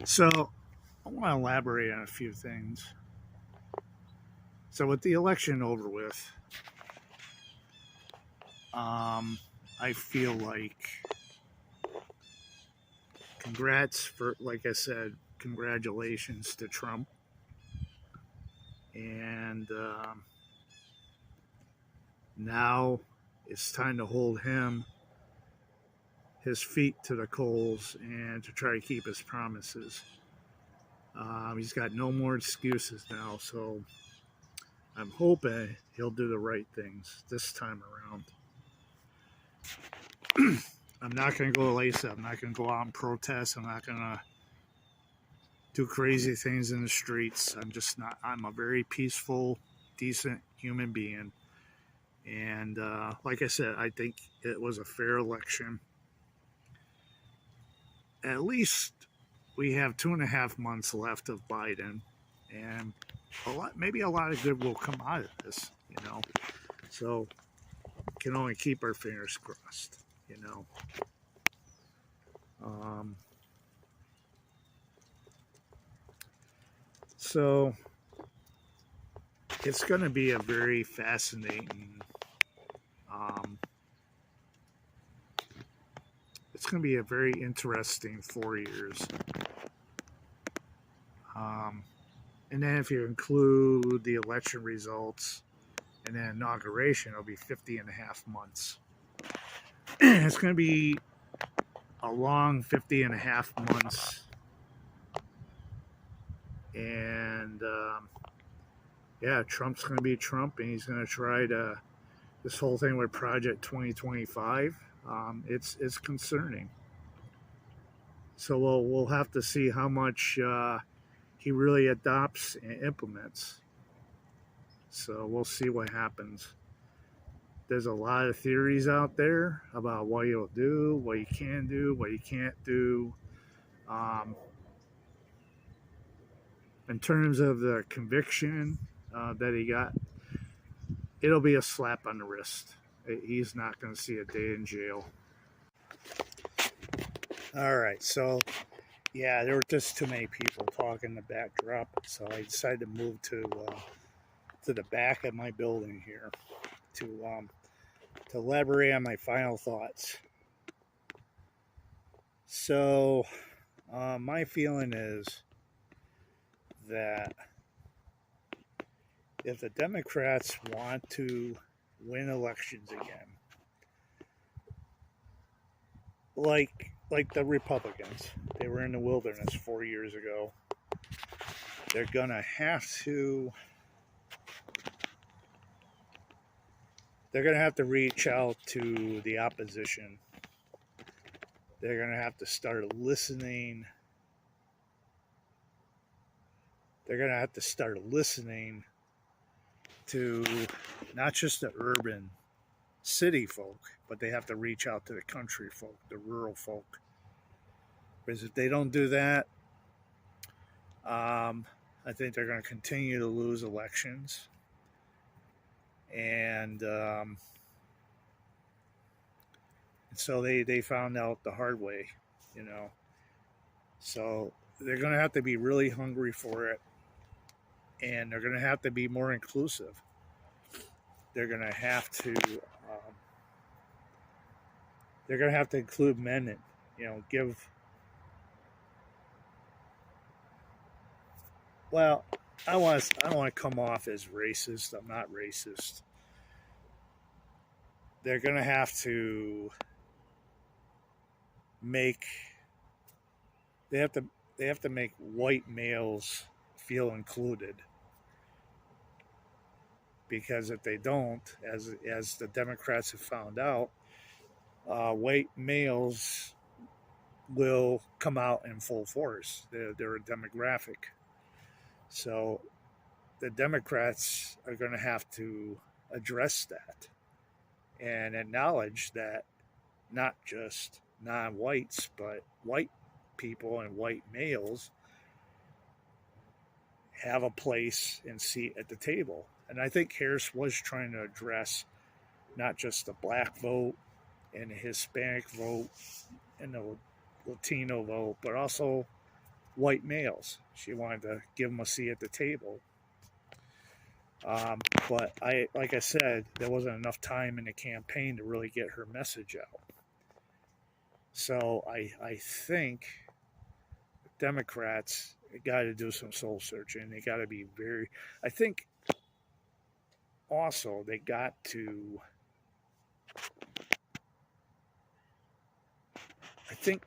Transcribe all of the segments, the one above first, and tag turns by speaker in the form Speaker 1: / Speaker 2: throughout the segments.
Speaker 1: So I want to elaborate on a few things. So with the election over with, I feel like like I said, congratulations to Trump. And now it's time to hold his feet to the coals and to try to keep his promises. He's got no more excuses now, so I'm hoping he'll do the right things this time around. I'm not going to go, like I said, I'm not going to go out and protest. I'm not going to do crazy things in the streets. I'm just not, I'm a very peaceful, decent human being. And like I said, I think it was a fair election. At least we have 2.5 months left of Biden, and maybe a lot of good will come out of this, you know. So can only keep our fingers crossed, you know. So it's going to be a very fascinating. Um, it's going to be a very interesting 4 years. And then if you include the election results and then inauguration, it'll be 50 and a half months. It's going to be a long 50 and a half months. And yeah, Trump's going to be Trump, and he's going to try to, this whole thing with Project 2025, it's concerning. So we'll have to see how much he really adopts and implements. So we'll see what happens. There's a lot of theories out there about what he'll do, what he can do, what he can't do. In terms of the conviction that he got, it'll be a slap on the wrist. He's not going to see a day in jail. All right, so yeah, there were just too many people talking in the backdrop, so I decided to move to the back of my building here to elaborate on my final thoughts. So my feeling is that if the Democrats want to win elections again, like the Republicans, they were in the wilderness 4 years ago. They're gonna have to reach out to the opposition. They're gonna have to start listening. They're gonna have to start listening to not just the urban city folk, but they have to reach out to the country folk, the rural folk. Because if they don't do that, I think they're going to continue to lose elections. And so they found out the hard way, you know. So they're going to have to be really hungry for it. And they're going to have to be more inclusive. They're going to have to include men and, you know, give. Well, I don't want to come off as racist. I'm not racist. They're going to have to make. They have to make white males feel included. Because if they don't, as the Democrats have found out, white males will come out in full force. They're a demographic. So the Democrats are going to have to address that and acknowledge that not just non-whites, but white people and white males have a place and seat at the table. And I think Harris was trying to address not just the black vote and the Hispanic vote and the Latino vote, but also white males. She wanted to give them a seat at the table. But like I said, there wasn't enough time in the campaign to really get her message out. So I think Democrats got to do some soul searching. They got to be very. I think also they got to. I think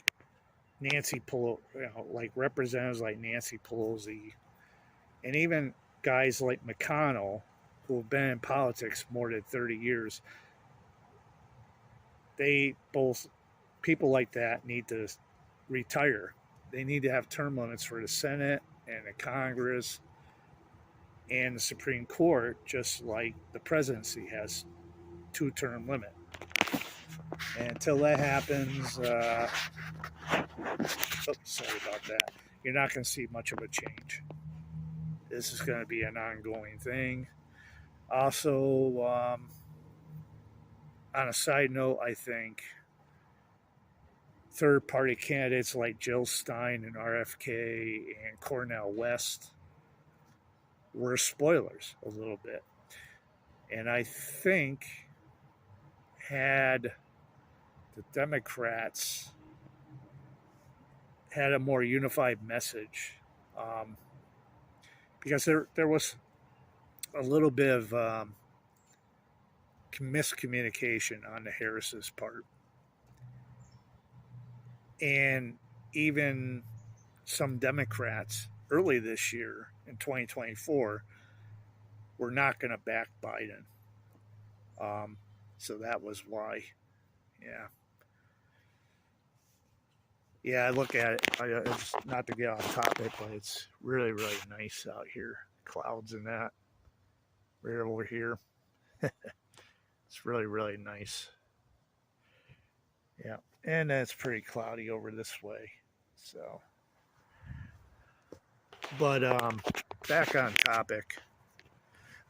Speaker 1: Nancy Pelosi, like representatives like Nancy Pelosi, and even guys like McConnell, who have been in politics more than 30 years, they both, people like that need to retire. They need to have term limits for the Senate and the Congress and the Supreme Court, just like the presidency has 2-term limit. And until that happens, sorry about that, you're not going to see much of a change. This is going to be an ongoing thing. Also, on a side note, I think third-party candidates like Jill Stein and RFK and Cornel West were spoilers a little bit. And I think had the Democrats had a more unified message, because there was a little bit of miscommunication on the Harris's part. And even some Democrats early this year in 2024 were not going to back Biden. So that was why, yeah, I look at it. It's not to get off topic, but it's really, really nice out here. Clouds and that. Right over here. It's really, really nice. Yeah. And it's pretty cloudy over this way. So. But back on topic.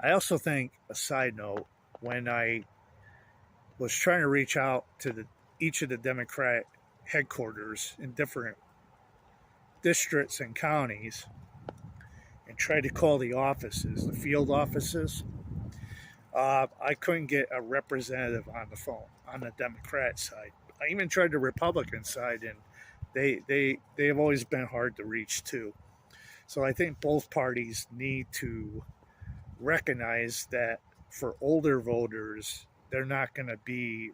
Speaker 1: I also think, a side note, when I was trying to reach out to each of the Democratic headquarters in different districts and counties and tried to call the offices, the field offices, I couldn't get a representative on the phone on the Democrat side. I even tried the Republican side, and they have always been hard to reach too. So I think both parties need to recognize that for older voters, they're not going to be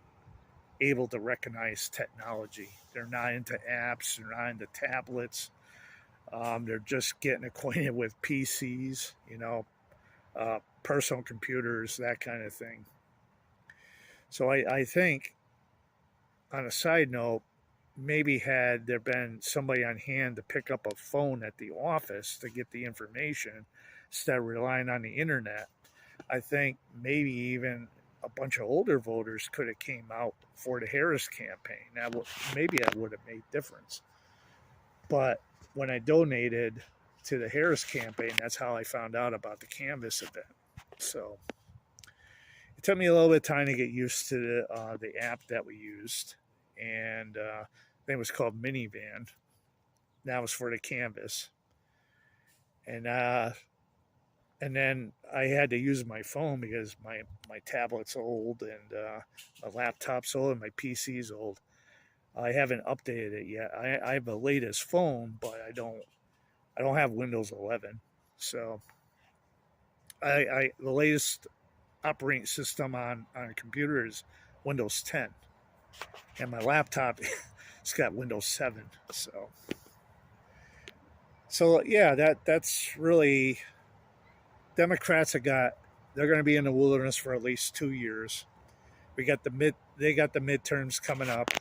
Speaker 1: able to recognize technology. They're not into apps. They're not into tablets. They're just getting acquainted with PCs, personal computers, that kind of thing. So I think, on a side note, maybe had there been somebody on hand to pick up a phone at the office to get the information instead of relying on the internet, I think maybe even a bunch of older voters could have came out for the Harris campaign. Now, maybe that would have made difference. But when I donated to the Harris campaign, that's how I found out about the Canvas event. So it took me a little bit of time to get used to the app that we used. And I think it was called Minivan. That was for the Canvas. And then I had to use my phone because my tablet's old and my laptop's old and my PC's old. I haven't updated it yet. I have the latest phone, but I don't have Windows 11. So the latest operating system on a computer is Windows 10. And my laptop it's got Windows 7. So yeah, that's really, Democrats they're going to be in the wilderness for at least 2 years. They got the midterms coming up,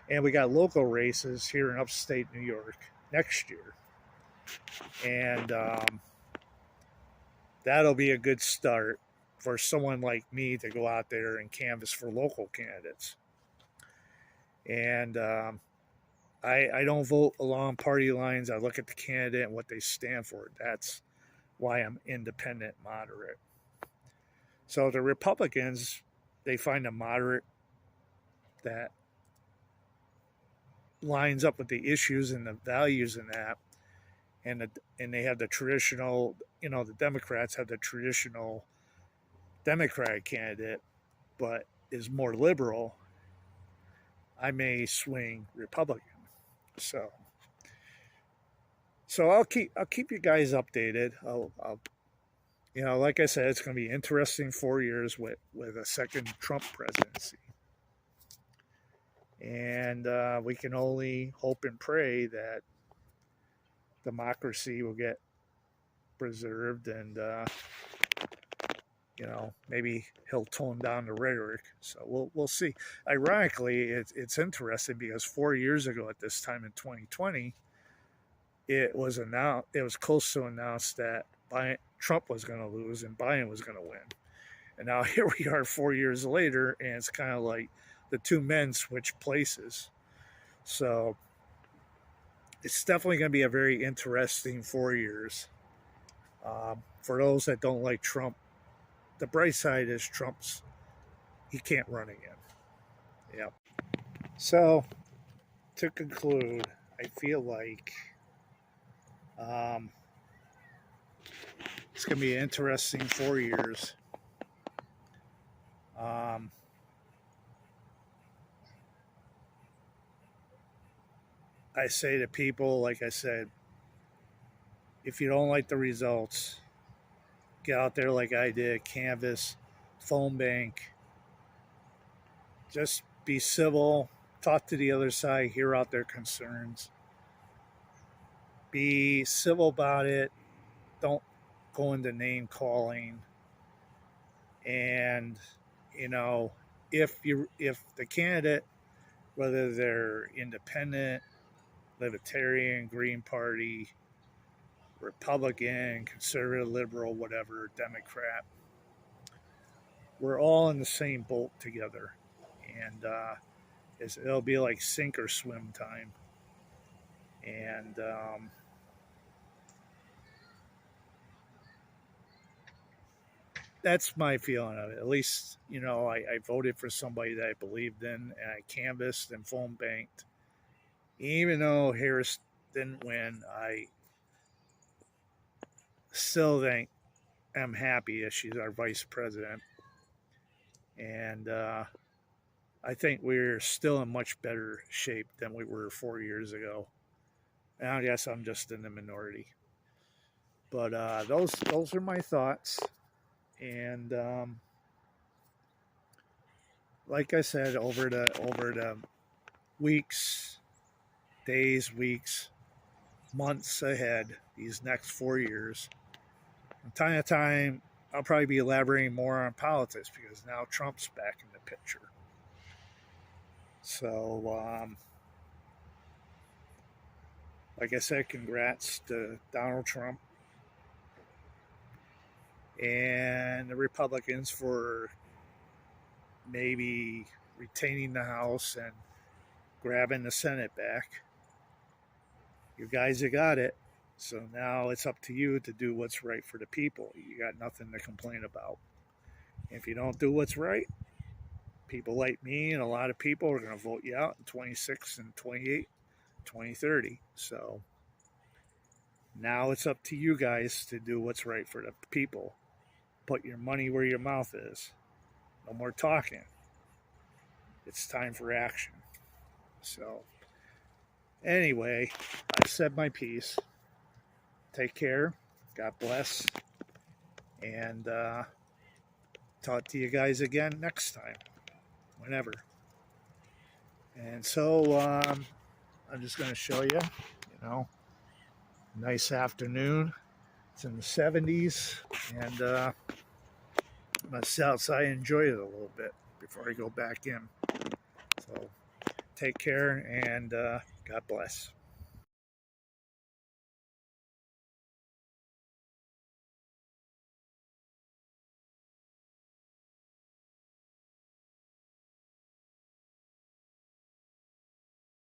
Speaker 1: and we got local races here in upstate New York next year. And that'll be a good start for someone like me to go out there and canvass for local candidates. And I don't vote along party lines. I look at the candidate and what they stand for. That's why I'm independent moderate. So the Republicans, they find a moderate that lines up with the issues and the values in that. and they have the traditional, the Democrats have the traditional Democratic candidate, but is more liberal, I may swing Republican. So I'll keep you guys updated. Like I said, it's going to be interesting 4 years with a second Trump presidency, and we can only hope and pray that democracy will get preserved, and maybe he'll tone down the rhetoric. So we'll see. Ironically, it's interesting because 4 years ago at this time in 2020, it was close to announced that Trump was going to lose and Biden was going to win. And now here we are 4 years later, and it's kind of like the two men switch places. So it's definitely going to be a very interesting 4 years. For those that don't like Trump, the bright side is he can't run again. Yeah. So to conclude, I feel like it's going to be an interesting 4 years. I say to people, like I said, if you don't like the results, get out there like I did, canvass, phone bank, just be civil, talk to the other side, hear out their concerns, be civil about it, don't go into name calling, and if the candidate, whether they're independent, libertarian, Green Party, Republican, conservative, liberal, whatever, Democrat, we're all in the same boat together, and it'll be like sink or swim time. And that's my feeling of it. At least, I voted for somebody that I believed in, and I canvassed and phone banked. Even though Harris didn't win, I still am happy that she's our vice president. And I think we're still in much better shape than we were 4 years ago. And I guess I'm just in the minority. But those are my thoughts. And like I said, over the weeks, days, weeks, months ahead, these next 4 years, from time to time, I'll probably be elaborating more on politics because now Trump's back in the picture. So, like I said, congrats to Donald Trump and the Republicans for maybe retaining the House and grabbing the Senate back. You guys have got it. So now it's up to you to do what's right for the people. You got nothing to complain about. If you don't do what's right, people like me and a lot of people are going to vote you out in 26 and 28, 2030. So now it's up to you guys to do what's right for the people. Put your money where your mouth is. No more talking. It's time for action. So anyway, I've said my piece. Take care. God bless. And talk to you guys again next time. Whenever. And so I'm just going to show you, nice afternoon. It's in the 70s. And I'm going to sit outside and enjoy it a little bit before I go back in. So take care and God bless.